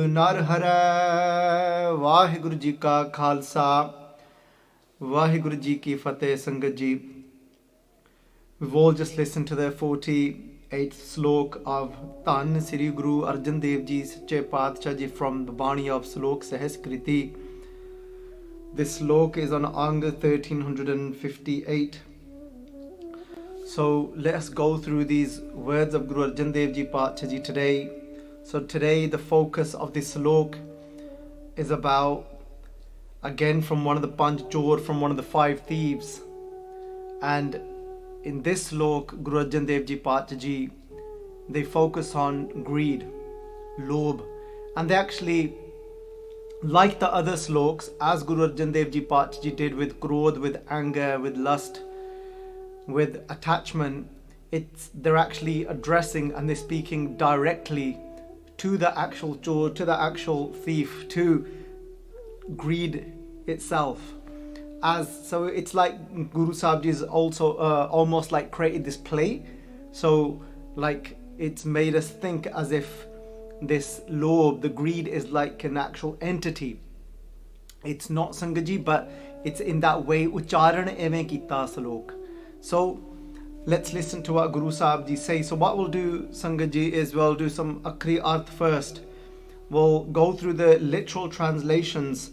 ਨਰਹਰਹ। ਵਾਹਿਗੁਰੂ ਜੀ ਕਾ ਖਾਲਸਾ, ਵਾਹਿਗੁਰੂ ਜੀ ਕੀ ਫਤਿਹ। ਸੰਗਤ ਜੀ, we've all just listened to the 48th slok of Dhan Sri Guru Arjan Dev Ji Sache Paatshah Ji from the Bani of Salok Sehaskriti. This slok is on Ang 1358. So let us go through these words of Guru Arjan Dev Ji Paatshah Ji today. So today the focus of this slok is about, again, from one of the Panch Chor, from one of the 5 thieves. And in this slok, Guru Arjan Dev Ji Paatshah Ji, they focus on greed, lobha. And they actually, like the other sloks, as Guru Arjan Dev Ji Paatshah Ji did with krodh, with anger, with lust, with attachment, they're actually addressing and they're speaking directly to the actual chor, to the actual thief, to greed itself. So it's like Guru Sahib Ji is also almost like created this play. So like it's made us think as if this lobha, the greed, is like an actual entity. It's not Sangat Ji, but it's in that way ucharan evein kita salok. So let's listen to what Guru Sahib Ji say. So what we'll do, Sangat Ji, is we'll do some akri arth first. We'll go through the literal translations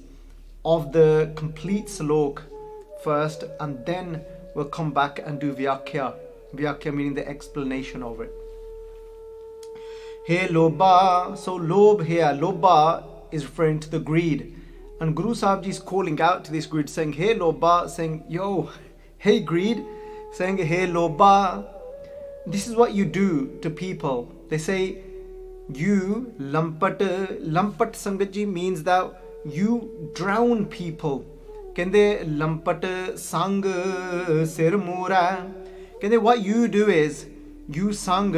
of the complete slok first, and then we'll come back and do vyakhya. Vyakhya meaning the explanation of it. Hey lobha. So lobha here, lobha is referring to the greed, and Guru Sahib Ji is calling out to this greed, saying, hey lobha, saying, yo, hey greed, saying, hey lobha, this is what you do to people. They say, you lanpat. Lanpat, Sangat Ji, means that you drown people. Kende lanpat sang sir mora. Kende what you do is, you sang,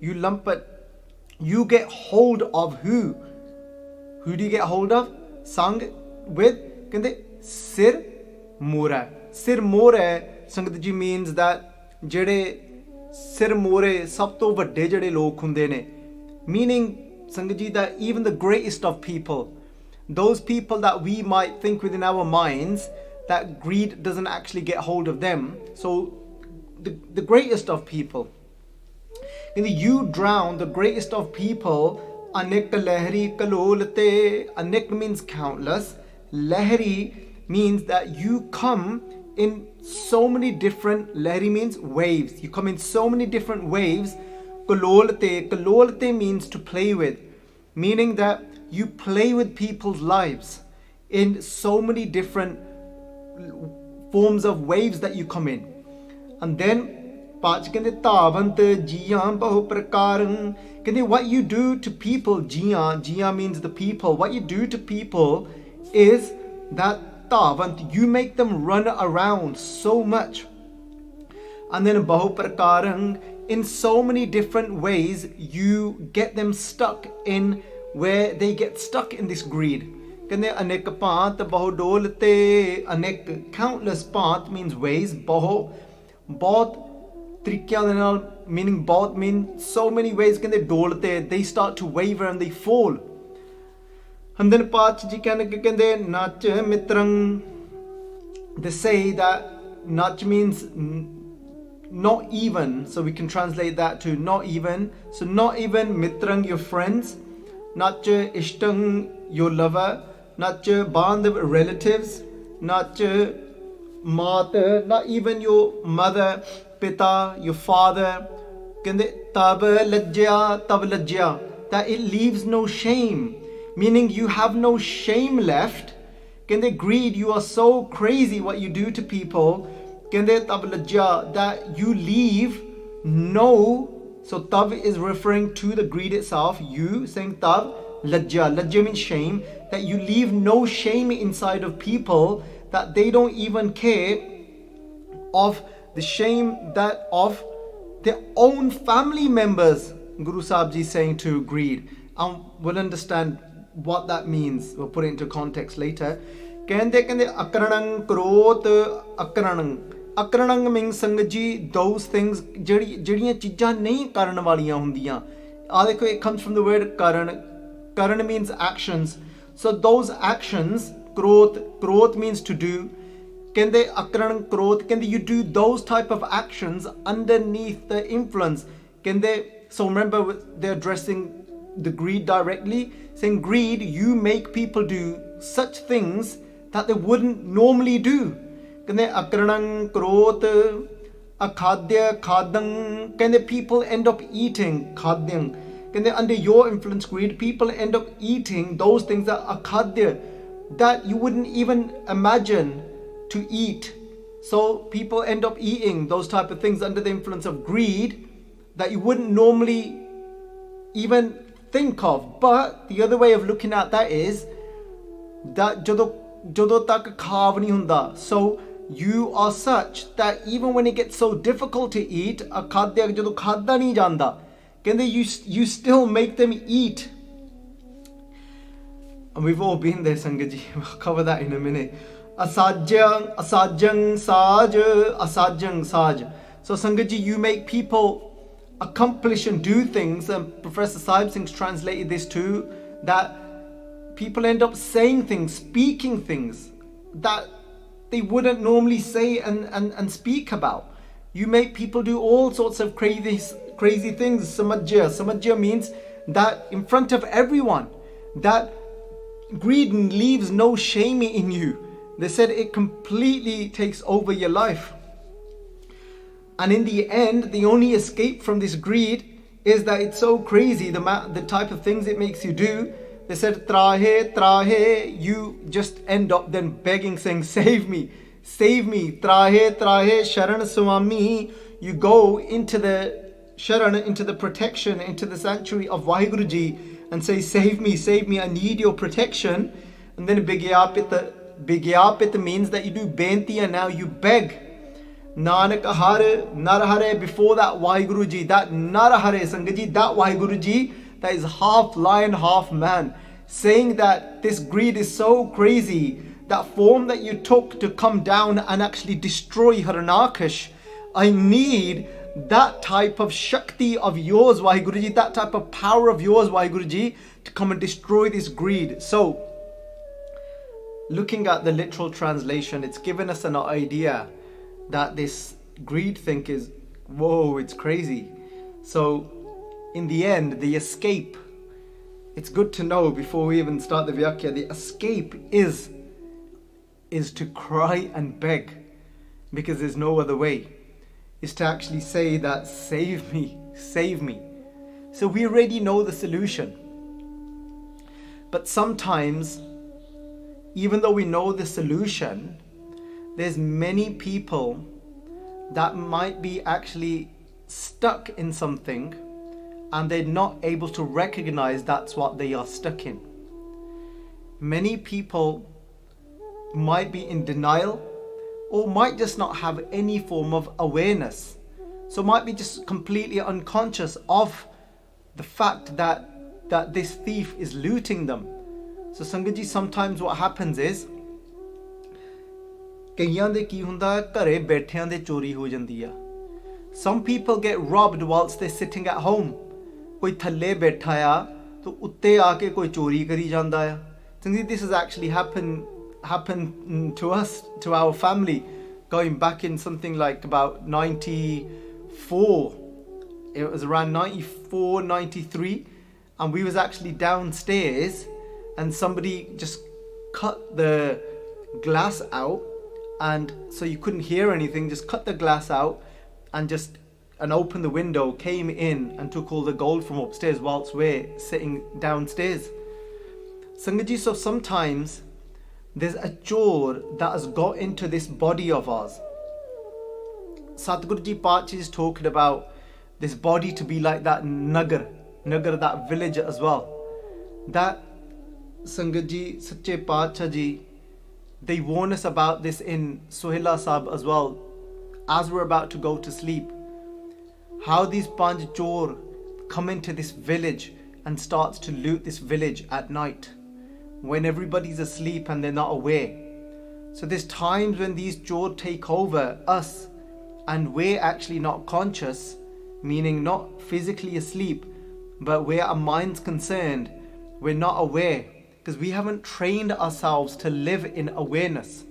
you lanpat, you get hold of who? Who do you get hold of? Sang with, kende sir mora. Sir mora, Sangat Ji, means that ਜਿਹੜੇ ਸਿਰ ਮੋਰੇ ਸਭ ਤੋਂ ਵੱਡੇ ਜਿਹੜੇ ਲੋਕ ਹੁੰਦੇ ਨੇ, meaning Sangat Ji that even the greatest of people, those people that we might think within our minds that greed doesn't actually get hold of them, so the greatest of people, you drown the greatest of people. Anek lahari kalol te. Anek means countless, lahari means that you come in so many different, lahari means waves, you come in so many different waves. Kalolate means to play with, meaning that you play with people's lives in so many different forms of waves that you come in. And then Pach kende tavant jiyan bahu prakaran. Kende what you do to people, jiya means the people, what you do to people is that tavant, you make them run around so much. And then bahu prakarang, in so many different ways you get them stuck in where they get stuck in this greed. Kende anek paat bahu dolte. Anek, countless, paat means ways, bahu bahut trikya de naal, meaning bahut means so many ways. Kende dolte, they start to waver and they fall. And then Pach Ji kende nach mitrang. They say that nach means not even, so we can translate that to not even. So not even mitrang, your friends. Nach ishtang, your lover. Nach bandhav, relatives. Nach mat, not even your mother, pita, your father. Kende tab lajja, that it leaves no shame, meaning you have no shame left. Kende greed, you are so crazy what you do to people. Kende tab lajja, that you leave no. So tab is referring to the greed itself. You saying tab lajja. Lajja means shame, that you leave no shame inside of people, that they don't even care of the shame that of their own family members. Guru Sahib Ji is saying to greed, and we'll understand what that means. We'll put it into context later. Kende akranang krot akranang. Akranang means Sangat Ji, those things ਜਿਹੜੀਆਂ ਚੀਜ਼ਾਂ ਨਹੀਂ ਕਰਨ ਵਾਲੀਆਂ ਹੁੰਦੀਆਂ. ਆ ਦੇਖੋ, it comes from the word karan. Karan means actions. So those actions, krodh means to do. Kende akran krodh, kende you do those type of actions underneath the influence. Kende, so remember they're addressing the greed directly, saying greed, you make people do such things that they wouldn't normally do. Kende akranang krodh akhadya khadang, kende people end up eating khadyang. Kende under your influence, greed, people end up eating those things that akhadya, that you wouldn't even imagine to eat. So people end up eating those type of things under the influence of greed that you wouldn't normally even think of. But the other way of looking at that is that jodo tak khav nahi hunda. So you are such that even when it gets so difficult to eat, akhadya jodo khadda nahi janda, you still make them eat. And we've all been there, Sangaji. We'll cover that in a minute. Asajang saj, asajang saj. So Sangaji, you make people accomplish and do things, and Professor Sahib Singh's translated this too, that people end up saying things, speaking things that they wouldn't normally say and speak about. You make people do all sorts of crazy things. Samajya means that in front of everyone, that greed leaves no shame in you. They said it completely takes over your life. And in the end, the only escape from this greed is that it's so crazy, the type of things it makes you do. They said, trahe, you just end up then begging, saying, save me, trahe, sharan swami. You go into the sharan, into the protection, into the sanctuary of Vaheguru Ji and say, save me, I need your protection. And then Bigyapit means that you do bentiya, now you beg. Nanak Narhare, before that Vaheguru Ji, that Narhare Sangaji, that Vaheguru Ji, that is half lion, half man, saying that this greed is so crazy, that form that you took to come down and actually destroy Harnakash, I need that type of Shakti of yours, Vaheguru Ji, that type of power of yours, Vaheguru Ji, to come and destroy this greed. So, looking at the literal translation, it's given us an idea that this greed thing is, whoa, it's crazy. So, in the end, the escape, it's good to know before we even start the Vyakya, the escape is to cry and beg, because there's no other way. Is to actually say that, save me. So we already know the solution. But sometimes, even though we know the solution, there's many people that might be actually stuck in something and they're not able to recognize that's what they are stuck in. Many people might be in denial, or might just not have any form of awareness. So might be just completely unconscious of the fact that this thief is looting them. So Sangaji, sometimes what happens is, ਕਈਆਂ ਦੇ ਕੀ ਹੁੰਦਾ ਹੈ, ਘਰੇ ਬੈਠਿਆਂ ਦੇ ਚੋਰੀ ਹੋ ਜਾਂਦੀ ਆ. Some people get robbed whilst they're sitting at home. ਕੋਈ ਥੱਲੇ ਬੈਠਾ ਆ ਤਾਂ ਉੱਤੇ ਆ ਕੇ ਕੋਈ ਚੋਰੀ ਕਰੀ ਜਾਂਦਾ ਆ. Sangaji, this has actually happened to us, to our family, going back in something like about 94. It was around 94, 93, and we was actually downstairs and somebody just cut the glass out, and so you couldn't hear anything, just cut the glass out and opened the window, came in and took all the gold from upstairs whilst we're sitting downstairs. Sangaji, so sometimes there's a chore that has got into this body of ours. Satguru Ji Pachi is talking about this body to be like that nagar, that village as well. That Sangat Ji, Sache Pacha Ji, they warn us about this in Sohila Sahib as well, as we're about to go to sleep. How these Panj chore come into this village and starts to loot this village at night, when everybody's asleep and they're not aware. So there's times when these chore take over us and we're actually not conscious, meaning not physically asleep, but where our mind's concerned, we're not aware, because we haven't trained ourselves to live in awareness.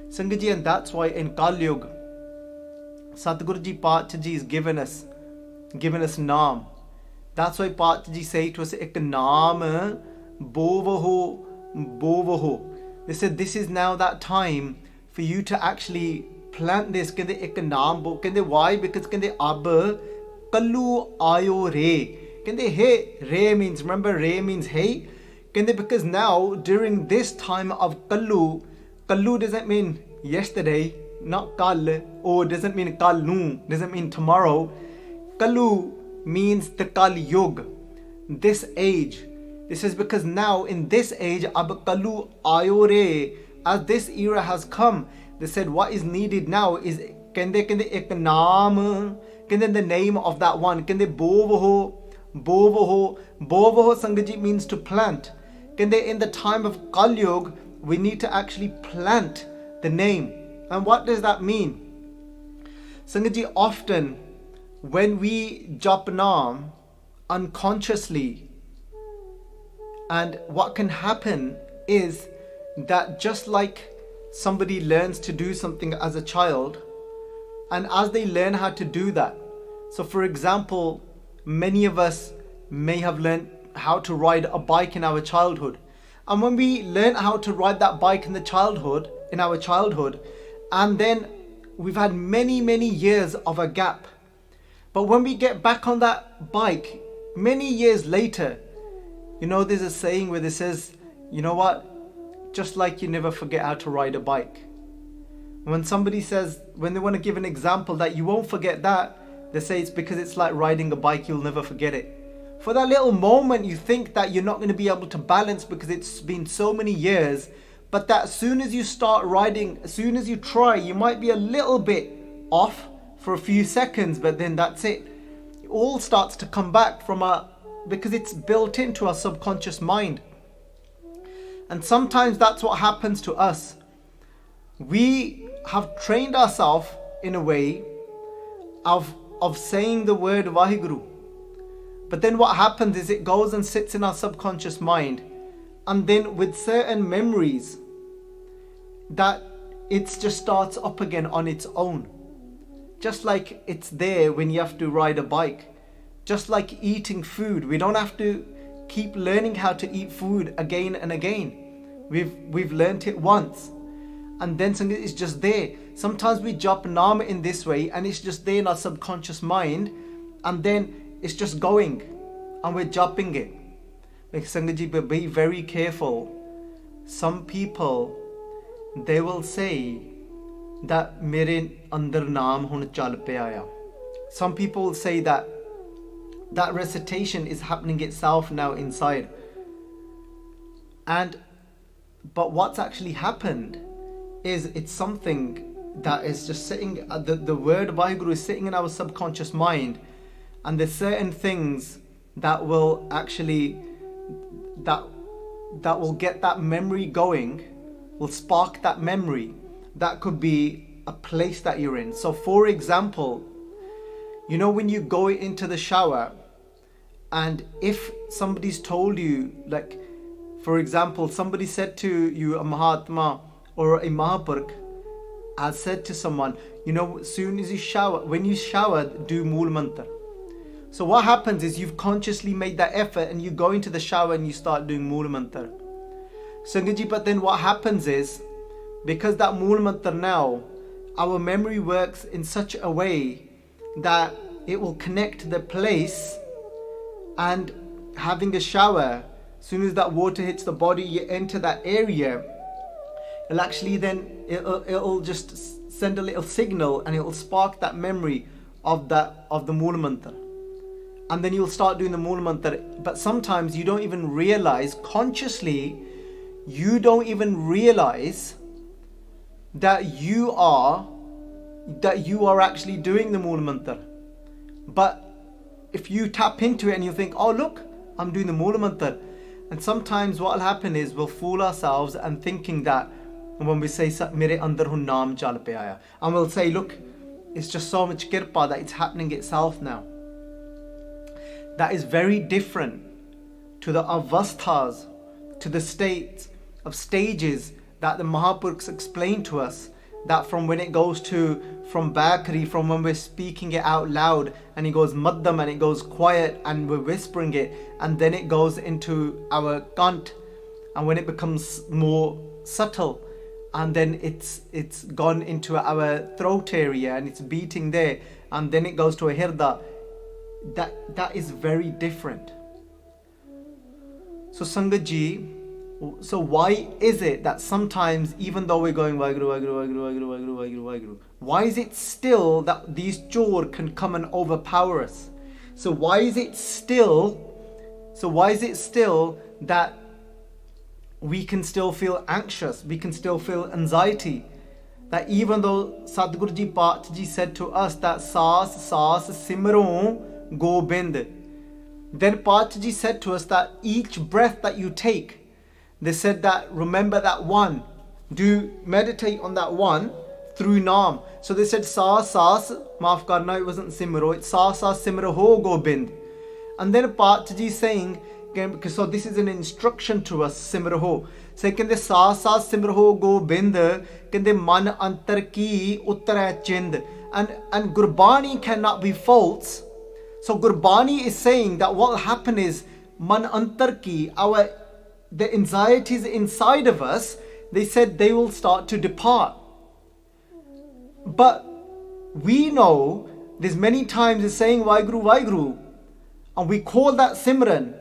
Sangat ji, and that's why in Kal Yuga, Satguru Ji Paatshah Ji is given us naam. That's why Paatshah Ji say to us, ek naam bovaho bovaho. They said this is now that time for you to actually plant this. Kende ek naam bo. Kende why? Because kende ab kallu ayo re. Kende hey, re means, remember re means hey. Kende because now during this time of kallu doesn't mean yesterday, not kal, or doesn't mean kal nu, doesn't mean tomorrow. Kallu means the Kal Yug, this age. This is because now in this age, ab kallu ayore, as this era has come, they said what is needed now is kende ek naam, kende the name of that one, kende bovaho Sangaji means to plant. Kende in the time of Kal Yug, we need to actually plant the name. And what does that mean? Sangaji, often when we jap naam unconsciously, and what can happen is that just like somebody learns to do something as a child, and as they learn how to do that, so for example, many of us may have learned how to ride a bike in our childhood. And when we learn how to ride that bike in our childhood, and then we've had many years of a gap. But when we get back on that bike many years later, you know, there's a saying where it says, you know what, just like you never forget how to ride a bike. When somebody says, when they want to give an example that you won't forget that, they say it's because it's like riding a bike, you'll never forget it. For that little moment you think that you're not going to be able to balance because it's been so many years, but that as soon as you start riding, as soon as you try, you might be a little bit off for a few seconds, but then that's it. It all starts to come back because it's built into our subconscious mind. And sometimes that's what happens to us. We have trained ourselves in a way of saying the word Vaheguru. But then what happens is it goes and sits in our subconscious mind, and then with certain memories that it just starts up again on its own. Just like it's there when you have to ride a bike. Just like eating food. We don't have to keep learning how to eat food again and again. We've learnt it once, and then it's just there. Sometimes we jap naam in this way, and it's just there in our subconscious mind, and then it's just going, and we're japping it. Like Sangaji, but be very careful. Some people, they will say that mere andar naam hun chal pe aaya. Some people will say that recitation is happening itself now inside. But what's actually happened is it's something that is just sitting, the word Vaheguru is sitting in our subconscious mind, and there's certain things that will actually, that will get that memory going, will spark that memory. That could be a place that you're in. So for example, you know, when you go into the shower, and if somebody's told you, like for example, somebody said to you, a Mahatma or a Mahapurkh has said to someone, you know, as soon as you shower, when you shower, do Mool Mantra. So what happens is you've consciously made that effort, and you go into the shower and you start doing Mool Mantra. Sangaji, but then what happens is, because that Mool Mantra now, our memory works in such a way that it will connect to the place, and having a shower, as soon as that water hits the body, you enter that area, it'll actually then, it'll just send a little signal, and it will spark that memory of the Mool Mantra. And then you'll start doing the Mool Mantra. But sometimes you don't even realize, consciously, you don't even realize that you are actually doing the Mool Mantra. But if you tap into it and you think, oh look, I'm doing the Mool Mantra. And sometimes what will happen is we'll fool ourselves and thinking that when we say mere andar hun naam chal pe aaya, and we'll say, look, it's just so much kirpa that it's happening itself now. That is very different to the avasthas, to the states of stages that the Mahapurukhs explain to us, that from when it goes to, from Bakri, from when we're speaking it out loud, and it goes maddam, and it goes quiet, and we're whispering it, and then it goes into our kant, and when it becomes more subtle, and then it's gone into our throat area, and it's beating there, and then it goes to a hirda. That is very different. So Sangat Ji, so why is it that sometimes, even though we're going Vaheguru, Vaheguru, Vaheguru, Vaheguru, Vaheguru, Vaheguru, why is it still that these chor can come and overpower us? So why is it still that we can still feel anxious, we can still feel anxiety? That even though Sadhguru Ji Paat Ji said to us that saas simron gobind, then Paat Ji said to us that each breath that you take, they said that remember that one, do meditate on that one through Naam. So they said saas maaf karna, it wasn't simro, it's saas simro ho gobind. And then Paat Ji saying, so this is an instruction to us, simro ho. So kende saas simro ho gobind, kende man antar ki uttara chind. And Gurbani cannot be false. So Gurbani is saying that what will happen is man antar ki, the anxieties inside of us, they said they will start to depart. But we know there's many times it's saying Vaheguru, Vaheguru, and we call that Simran,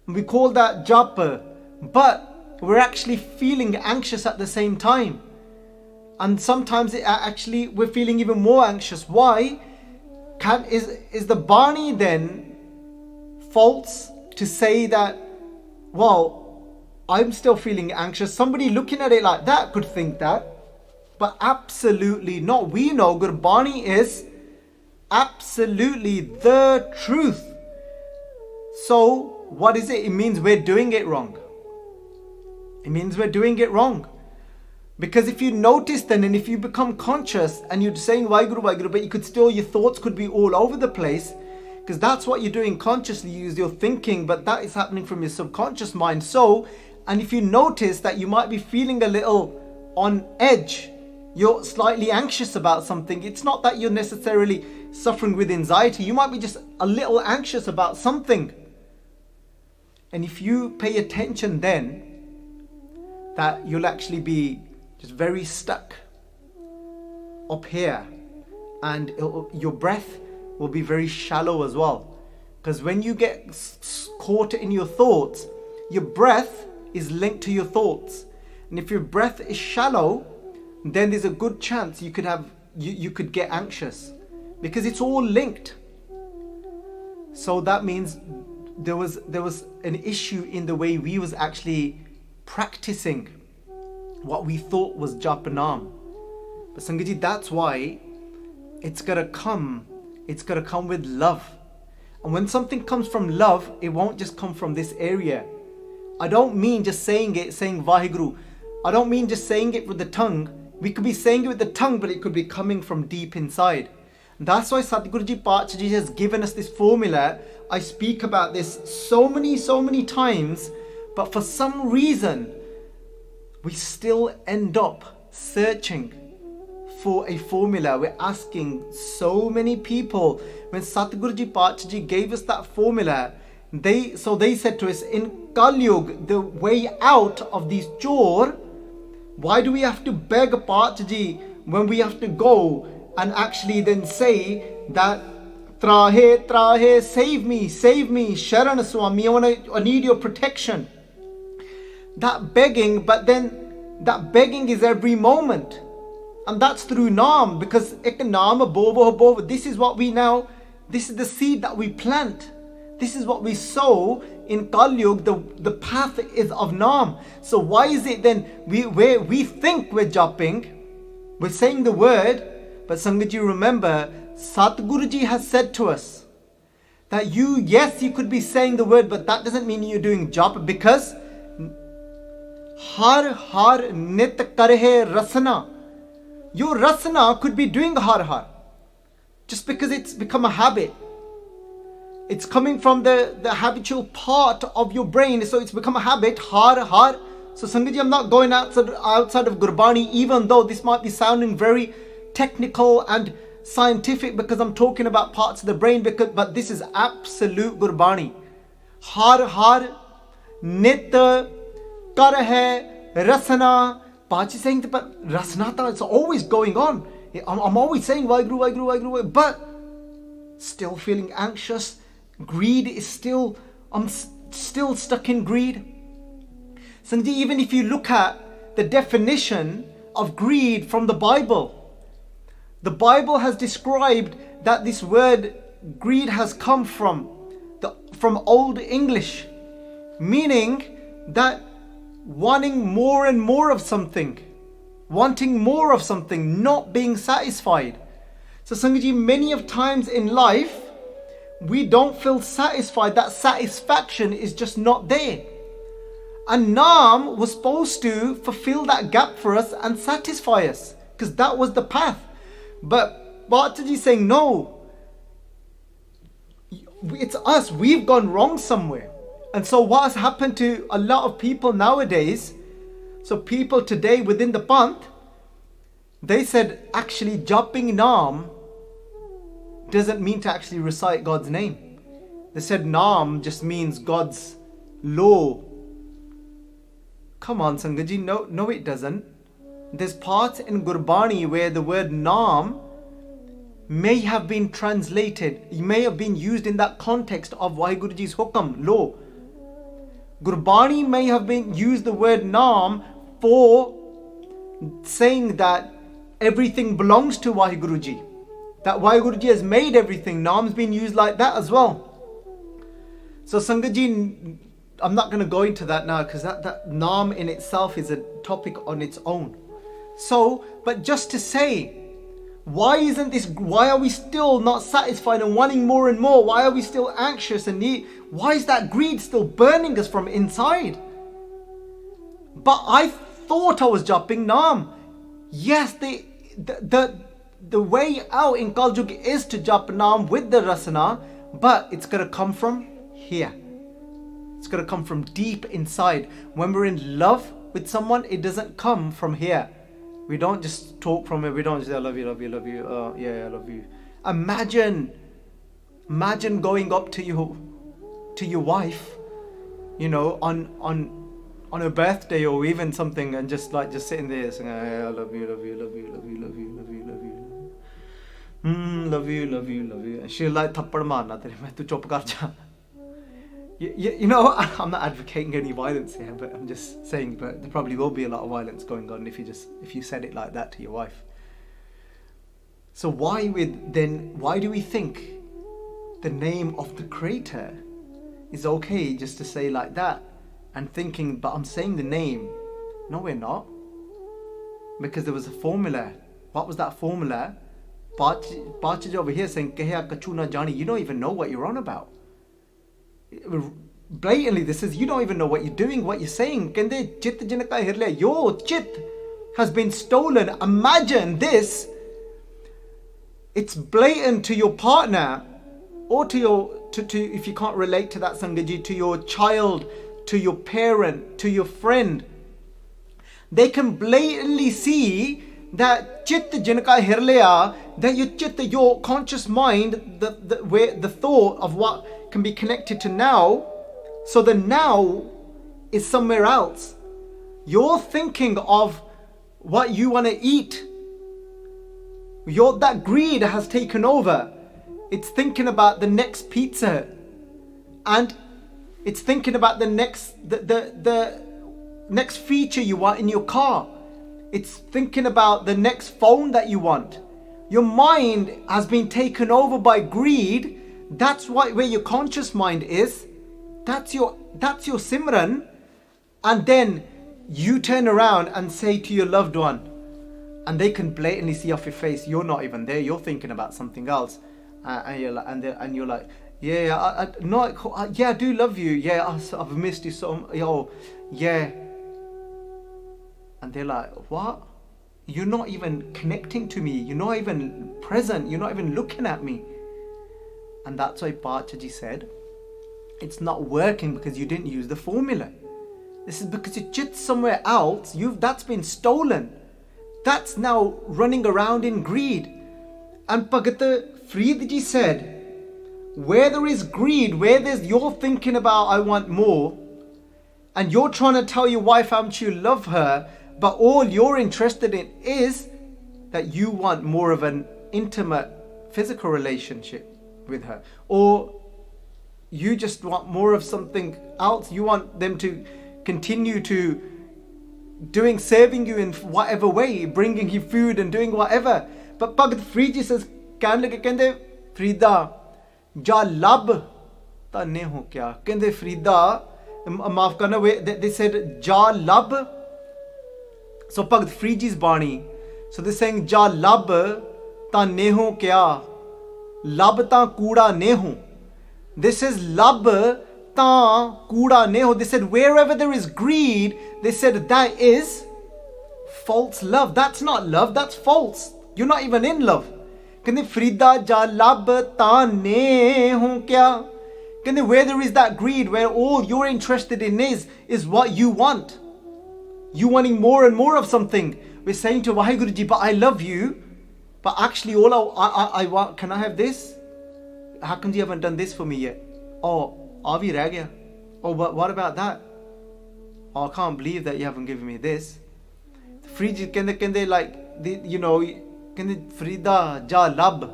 and we call that Japa, but we're actually feeling anxious at the same time. And sometimes we're feeling even more anxious. Why? Is the Bani then false to say that, well, I'm still feeling anxious? Somebody looking at it like that could think that, but absolutely not. We know Gurbani is absolutely the truth. So what is it? It means we're doing it wrong. It means we're doing it wrong. Because if you notice then, and if you become conscious and you're saying Vaheguru, Vaheguru, but you could still, your thoughts could be all over the place, because that's what you're doing consciously, you're thinking, but that is happening from your subconscious mind. So, and if you notice that you might be feeling a little on edge, you're slightly anxious about something, it's not that you're necessarily suffering with anxiety, you might be just a little anxious about something. And if you pay attention then, that you'll actually be just very stuck up here, and your breath will be very shallow as well. Because when you get caught in your thoughts, your breath is linked to your thoughts. And if your breath is shallow, then there's a good chance you could get anxious, because it's all linked. So that means there was an issue in the way we was actually practicing what we thought was Japanam. But Sangaji, that's why it's gonna come with love. And when something comes from love, it won't just come from this area. I don't mean just saying Vaheguru. I don't mean just saying it with the tongue. We could be saying it with the tongue, but it could be coming from deep inside. And that's why Sadhguru Ji Paat Ji has given us this formula. I speak about this so many times, but for some reason, we still end up searching for a formula. We're asking so many people. When Sadhguru Ji Paat Ji gave us that formula, they said to us, in Kali Yuga, the way out of these chor, why do we have to beg Paat Ji when we have to go and actually then say that Trahe, Trahe, save me, Sharan Swami, I need your protection. That begging, but then that begging is every moment. And that's through Naam, because ek Naam above. This is what we now, this is the seed that we plant. This is what we sow in Kali Yuga. The path is of Naam. So why is it then we think we're japping, we're saying the word, but Sangaji, remember, Satguru Ji has said to us that you could be saying the word, but that doesn't mean you're doing japa, because har nit karhe rasana. Your rasana could be doing har, just because it's become a habit. It's coming from the habitual part of your brain. So it's become a habit. Har. So Sangatji, I'm not going outside of Gurbani, even though this might be sounding very technical and scientific because I'm talking about parts of the brain, but this is absolute Gurbani. Har, nit, karah, rasana. Pachi saying, but rasnata, it's always going on. I'm always saying Vaheguru, but still feeling anxious. Greed is still, I'm still stuck in greed. Sanji, even if you look at the definition of greed from the Bible has described that this word greed has come from Old English, meaning that wanting more and more of something, not being satisfied. So Sangaji, many of times in life, we don't feel satisfied. That satisfaction is just not there. And Naam was supposed to fulfill that gap for us and satisfy us, because that was the path. But Bhataji is saying, no, it's us. We've gone wrong somewhere. And so what has happened to a lot of people nowadays, so people today within the Panth, they said actually japing Naam doesn't mean to actually recite God's name. They said Naam just means God's law. Come on, Sangaji, no it doesn't. There's parts in Gurbani where the word Naam may have been translated, may have been used in that context of Vaheguruji's hukam, law. Gurbani may have been used the word Naam for saying that everything belongs to Vaheguruji. That Vaheguruji has made everything. Naam's been used like that as well. So Sangaji, I'm not going to go into that now because that Naam in itself is a topic on its own. So, but just to say, why are we still not satisfied and wanting more and more? Why are we still anxious and why is that greed still burning us from inside? But I thought I was japing Naam. Yes, the way out in Kaljug is to jap Naam with the rasana, but it's going to come from here. It's going to come from deep inside. When we're in love with someone, it doesn't come from here. We don't just talk from it. We don't just say, I love you. Yeah, I love you. Imagine going up to your wife, on her birthday or even something, and just sitting there saying, I love you. Love you. And she'll like thappad marna tere mein, tu chup kar ja. I'm not advocating any violence here, but I'm just saying, but there probably will be a lot of violence going on if you said it like that to your wife. So why do we think the name of the Creator is okay just to say like that, and thinking, but I'm saying the name? No, we're not. Because there was a formula. What was that formula? Bachaj over here saying, Keha kachu na jani. You don't even know what you're on about. Blatantly, this is, you don't even know what you're doing, what you're saying. Kende chit jinaka hirle. Your chit has been stolen. Imagine this. It's blatant to your partner, or to if you can't relate to that Sangaji, to your child, to your parent, to your friend. They can blatantly see that chit jinaka hirleya, that your chit, your conscious mind, the thought of what can be connected to now. So the now is somewhere else. You're thinking of what you want to eat. That greed has taken over. It's thinking about the next pizza, and it's thinking about the next feature you want in your car. It's thinking about the next phone that you want. Your mind has been taken over by greed. That's where your conscious mind is. That's your Simran. And then you turn around and say to your loved one, and they can blatantly see off your face, you're not even there. You're thinking about something else, and you're like, yeah, I do love you. Yeah, I've missed you so. Yeah. And they're like, what? You're not even connecting to me. You're not even present. You're not even looking at me. And that's why Pachaji said, it's not working because you didn't use the formula. This is because your chit's somewhere else. That's been stolen. That's now running around in greed. And Bhagat Fridji said, where there is greed, where you're thinking about, I want more, and you're trying to tell your wife how much you love her, but all you're interested in is that you want more of an intimate physical relationship with her, or you just want more of something else. You want them to continue to serving you in whatever way, bringing you food and doing whatever. But Bhagat Fridji says, Kende Frida, ja lab ta ne ho kya. Kende Frida, maaf karna, they said ja lab. So Bhagat Fridji's Bani, so they're saying ja lab ta ne ho kya, lab ta kuda ne ho. This is lab ta kuda ne ho. They said wherever there is greed, they said that is false love. That's not love, that's false. You're not even in love. Kende Frida ja lab ta ne ho kya. Kende where there is that greed, where all you're interested in is what you want. You wanting more and more of something. We're saying to Vaheguru Ji, but I love you. But actually all I want, can I have this? How come you haven't done this for me yet? Oh, avi reh gaya. Oh, but what about that? Oh, I can't believe that you haven't given me this. Friji kende like, you know, kende Frida ja lab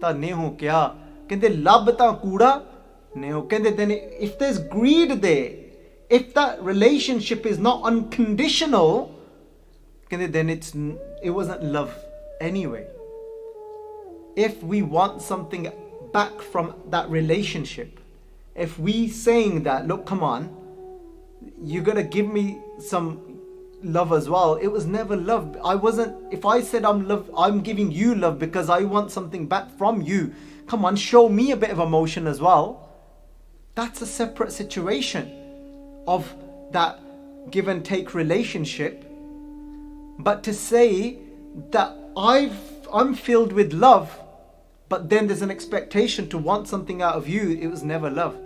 ta ne ho kya. Kende lab ta kuda ne ho. Kende then if there's greed there, if that relationship is not unconditional, then it wasn't love anyway. If we want something back from that relationship, if we saying that, look, come on, you gotta give me some love as well, it was never love. If I said I'm giving you love because I want something back from you, come on, show me a bit of emotion as well. That's a separate situation of that give and take relationship. But to say that I'm filled with love, but then there's an expectation to want something out of you, it was never love.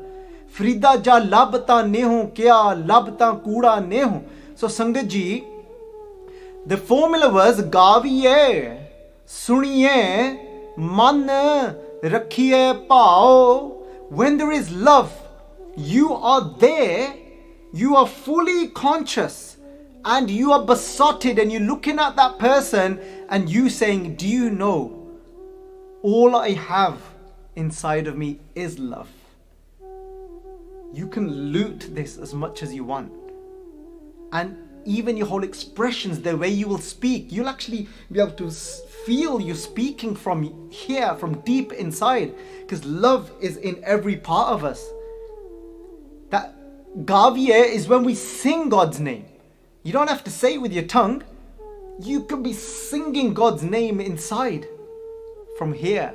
Frida ja labta neho kya labta kuda neho. So Sangat ji, the formula was gaviye, suniye, man rakhiye pao. When there is love, you are there, you are fully conscious, and you are besotted, and you're looking at that person and you saying, do you know, all I have inside of me is love. You can loot this as much as you want. And even your whole expressions, the way you will speak, you'll actually be able to feel you speaking from here, from deep inside, because love is in every part of us. That Gaviye is when we sing God's name. You don't have to say it with your tongue. You could be singing God's name inside. From here,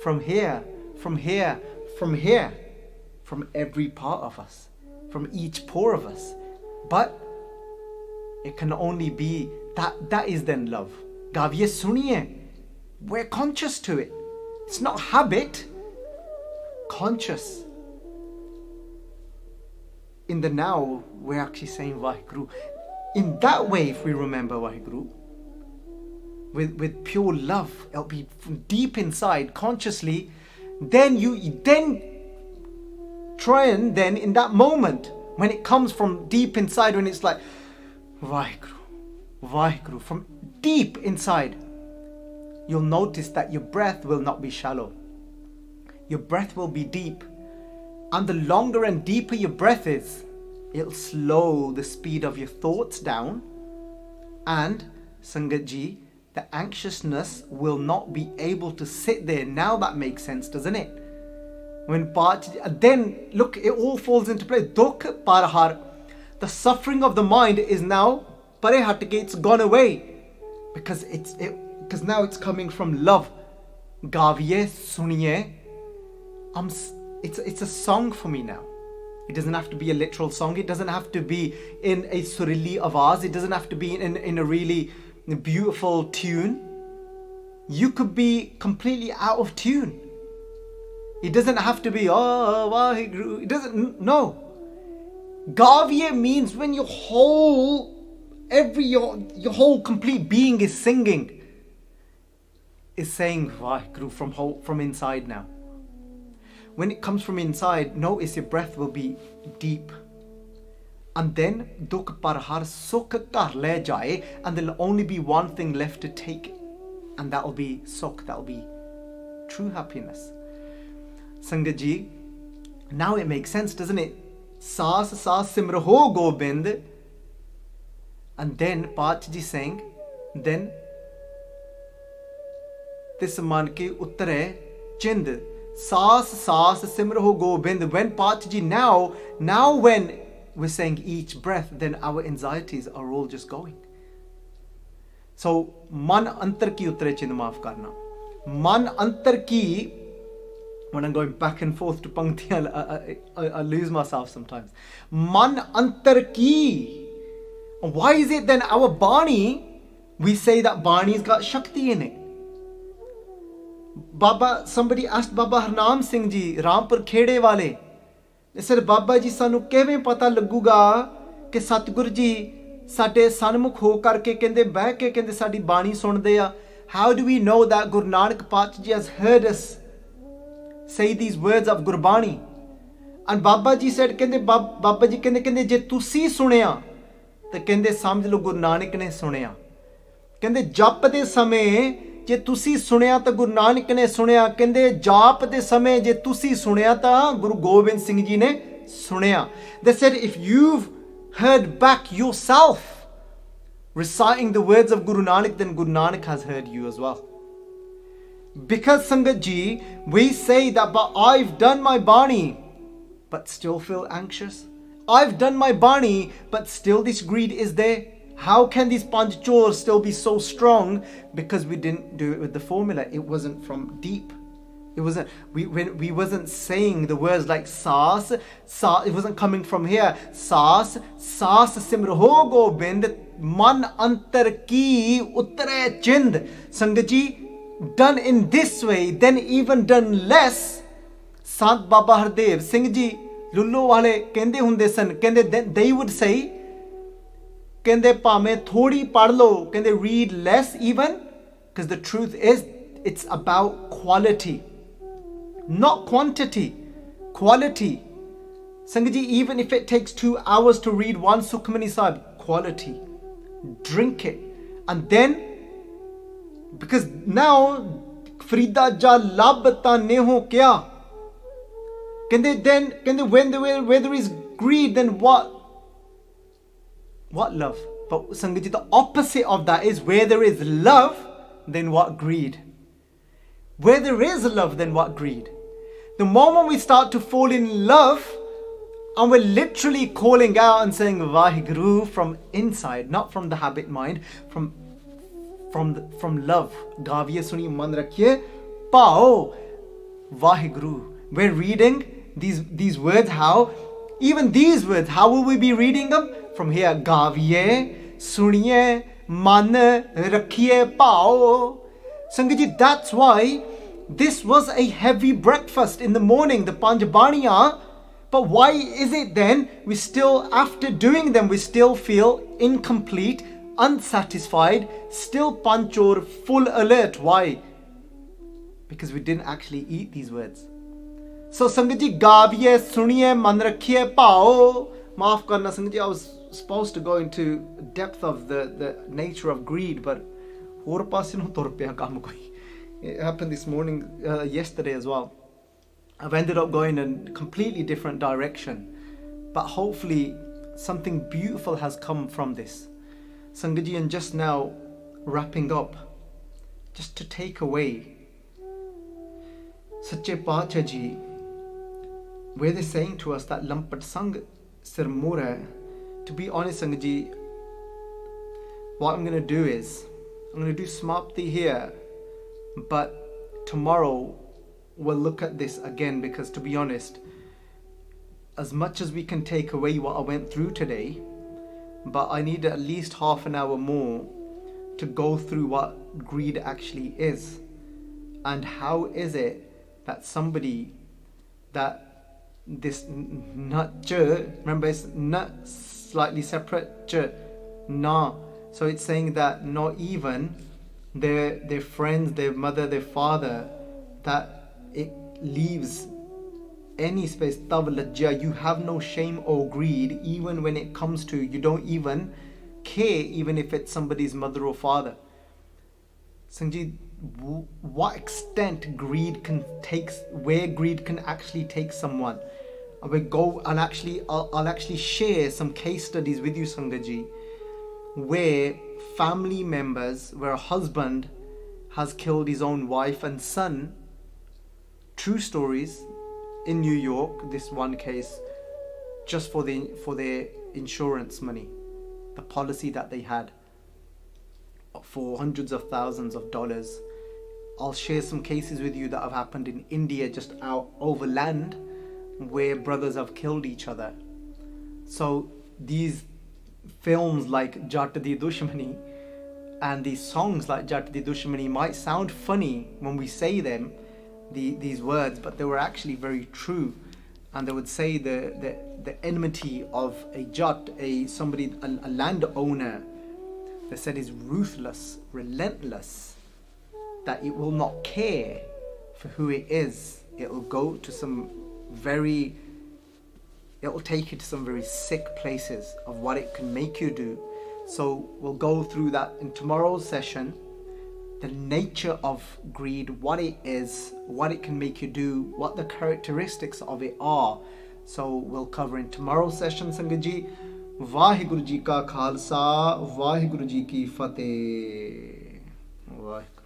from here, from here, from here. From every part of us. From each pore of us. But it can only be that is then love. Gaviye suniye. We're conscious to it. It's not habit. Conscious. In the now, we're actually saying Vaheguru. In that way, if we remember Vaheguru, with pure love, it'll be from deep inside, consciously, then you try and then in that moment, when it comes from deep inside, when it's like, Vaheguru, Vaheguru, from deep inside, you'll notice that your breath will not be shallow. Your breath will be deep. And the longer and deeper your breath is, it'll slow the speed of your thoughts down. And, Sangat ji, the anxiousness will not be able to sit there. Now that makes sense, doesn't it? Then, look, it all falls into place. Dukh parhar. The suffering of the mind is now, pare hatke, it's gone away. Because now it's coming from love. Gaviye, suniye. It's a song for me now. It doesn't have to be a literal song. It doesn't have to be in a surili avaz. It doesn't have to be in a really beautiful tune. You could be completely out of tune. It doesn't have to be, oh, Vaheguru. It doesn't, no. Gaviye means when your whole complete being is singing, is saying Vaheguru from inside now. When it comes from inside, notice your breath will be deep. And then dukh par har sukh kar le jaye, and there'll only be one thing left to take, and that'll be sukh, that'll be true happiness. Sangat ji, now it makes sense, doesn't it? Saas saas simraho gobind. And then Paat ji saying, then tis man ke uttare chind. Saas saas simraho gobind. When Paat ji, now when we're saying each breath, then our anxieties are all just going. So man antar ki uttare chind maaf karna. Man antar ki, when I'm going back and forth to Pankti, I lose myself sometimes. Man antar ki. Why is it then our Bani, we say that Bani's got Shakti in it? Somebody asked Baba Harnam Singh ji, Rampur Khede wale. They said, Baba ji, sanu kiਵੇਂ ਪਤਾ ਲੱਗੂਗਾ ਕਿ ਸਤਿਗੁਰ ਜੀ ਸਾਡੇ ਸਨਮੁਖ ਹੋ ਕਰਕੇ ਕਹਿੰਦੇ ਬਹਿ ਕੇ ਕਹਿੰਦੇ ਸਾਡੀ ਬਾਣੀ ਸੁਣਦੇ ਆ? How do we know that Guru Nanak Paat ji has heard us say these words of Gurbani? And Baba ji said, ਕਹਿੰਦੇ Baba ji ਕਹਿੰਦੇ ਜੇ ਤੁਸੀਂ ਸੁਣਿਆ ਤੇ ਕਹਿੰਦੇ ਸਮਝ ਲਓ ਗੁਰੂ ਨਾਨਕ ਨੇ ਸੁਣਿਆ. ਕਹਿੰਦੇ ਜਪ ਦੇ ਸਮੇਂ ਜੇ ਤੁਸੀਂ ਸੁਣਿਆ ਤਾਂ ਗੁਰੂ ਨਾਨਕ ਨੇ ਸੁਣਿਆ. ਕਹਿੰਦੇ ਜਾਪ ਦੇ ਸਮੇਂ ਜੇ ਤੁਸੀਂ ਸੁਣਿਆ ਤਾਂ ਗੁਰੂ ਗੋਬਿੰਦ ਸਿੰਘ ਜੀ ਨੇ ਸੁਣਿਆ. They said, if you've heard back yourself reciting the words of Guru Nanak, then Guru Nanak has heard you as well. Because Sangat ji, we say that, but I've done my Bani, but still feel anxious. I've done my Bani, but still this greed is there. How can these Panch Chor still be so strong? Because we didn't do it with the formula. It wasn't from deep. It wasn't, we wasn't saying the words like saas, it wasn't coming from here. Saas simraho gobind, man antar ki uttare chind. Sangat ji, done in this way, then even done less. Sant Baba Hardev Singh ji, Lullo wale kende hunde san, kende they would say, kende pame thodi pad lo, kende read less even, because the truth is it's about quality, not quantity, quality. Sangat ji, even if it takes 2 hours to read one Sukhmani Sahib, quality, drink it. And then, because now Frida ja lab ta neho kya. Then where there is greed, then what love? But Sangat ji, the opposite of that is where there is love, then what greed? Where there is love, then what greed? The moment we start to fall in love, and we're literally calling out and saying Vaheguru from inside, not from the habit mind, from love. Gaviye suni man rakhiye pao Vaheguru. We're reading these words. How? Even these words, how will we be reading them? From here, Gaviye suniye man rakhiye pao. Sangat ji, that's why this was a heavy breakfast in the morning, the Panch Baniya. But why is it then we still, after doing them, we still feel incomplete, unsatisfied, still panchor, full alert? Why? Because we didn't actually eat these words. So Sangat ji, gaviye suniye man rakhiye pao. Maaf karna Sangat ji, I was supposed to go into depth of the nature of greed, but hor paase nu tur piya kaam koi. It happened this morning, yesterday as well. I've ended up going in a completely different direction, but hopefully something beautiful has come from this. Sangat ji, and just now wrapping up, just to take away, Sache Pacha ji, where they're saying to us that lampat sang sirmura. To be honest, Sangat ji, what I'm going to do is, I'm going to do Smapti here, but tomorrow we'll look at this again, because to be honest, as much as we can take away what I went through today, but I need at least half an hour more to go through what greed actually is, and how is it that somebody that this not ch, remember it's not slightly separate, ch, na. So it's saying that not even their friends, their mother, their father, that it leaves any space. Tav lajja, you have no shame or greed, even when it comes to, you don't even care, even if it's somebody's mother or father. Sanjeev, what extent greed can take, where greed can actually take someone. I will go and I'll actually share some case studies with you, Sangaji, where family members, where a husband has killed his own wife and son. True stories in New York, this one case, just for their insurance money, the policy that they had for hundreds of thousands of dollars. I'll share some cases with you that have happened in India, just out overland, where brothers have killed each other. So these films like Jat Di Dushmani and these songs like Jat Di Dushmani might sound funny when we say them, these words, but they were actually very true. And they would say the enmity of a Jat, a landowner, they said is ruthless, relentless, that it will not care for who it is. It will go to it will take you to some very sick places of what it can make you do. So we'll go through that in tomorrow's session, the nature of greed, what it is, what it can make you do, what the characteristics of it are. So we'll cover in tomorrow's session, Sangat Ji. Vaheguru Ji ka Khalsa, Vaheguru Ji ki Fateh.